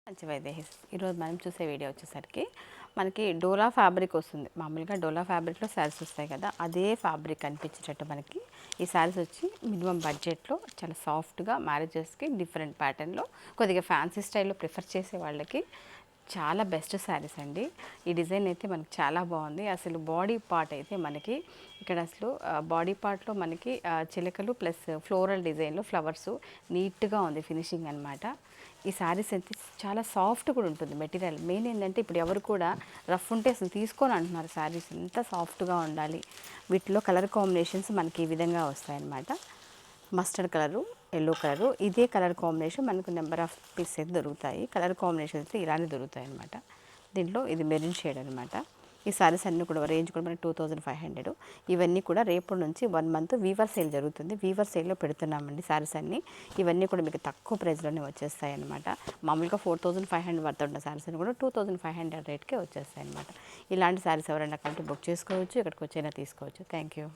మంచి వైదేహిస్. ఈరోజు మనం చూసే వీడియో వచ్చేసరికి మనకి డోలా ఫ్యాబ్రిక్ వస్తుంది. మామూలుగా డోలా ఫ్యాబ్రిక్లో శారీస్ వస్తాయి కదా, అదే ఫ్యాబ్రిక్ కనిపించేటట్టు మనకి ఈ శారీస్ వచ్చి మినిమం బడ్జెట్లో చాలా సాఫ్ట్గా మ్యారేజెస్కి డిఫరెంట్ ప్యాటర్న్లో కొద్దిగా ఫ్యాన్సీ స్టైల్లో ప్రిఫర్ చేసే వాళ్ళకి చాలా బెస్ట్ శారీస్ అండి. ఈ డిజైన్ అయితే మనకి చాలా బాగుంది. అసలు బాడీ పార్ట్ అయితే మనకి ఇక్కడ అసలు బాడీ పార్ట్లో మనకి చిలకలు ప్లస్ ఫ్లోరల్ డిజైన్లో ఫ్లవర్స్ నీట్గా ఉంది ఫినిషింగ్ అనమాట. ఈ శారీస్ అయితే చాలా సాఫ్ట్ కూడా ఉంటుంది మెటీరియల్. మెయిన్ ఏంటంటే ఇప్పుడు ఎవరు కూడా రఫ్ ఉంటే అసలు తీసుకొని అంటున్నారు శారీస్, ఎంత సాఫ్ట్గా ఉండాలి. వీటిలో కలర్ కాంబినేషన్స్ మనకి ఈ విధంగా వస్తాయన్నమాట. మస్టర్డ్ కలరు, ఎల్లో కలరు, ఇదే కలర్ కాంబినేషన్ మనకు నెంబర్ ఆఫ్ పీసెస్ దొరుకుతాయి. కలర్ కాంబినేషన్స్ అయితే ఇలానే దొరుకుతాయి అనమాట. దీంట్లో ఇది మెరూన్ షేడ్ అనమాట. ఈ సారీస్ అన్నీ కూడా రేంజ్ కూడా మనకి 2500. ఇవన్నీ కూడా రేపటి నుంచి 1 మంత్ వీవర్ సేల్ జరుగుతుంది. వీవర్ సేల్లో పెడుతున్నామండి సారీస్ అన్నీ. ఇవన్నీ కూడా మీకు తక్కువ ప్రైస్లోనే వచ్చేస్తాయి అనమాట. మామూలుగా 4500 వర్త్ ఉన్న సారీస్ అని కూడా 2500 రేట్కే వచ్చేస్తాయి అనమాట. ఇలాంటి సారీస్ ఎవరైనా కంటే బుక్ చేసుకోవచ్చు, ఇక్కడికి వచ్చైనా తీసుకోవచ్చు. Thank you.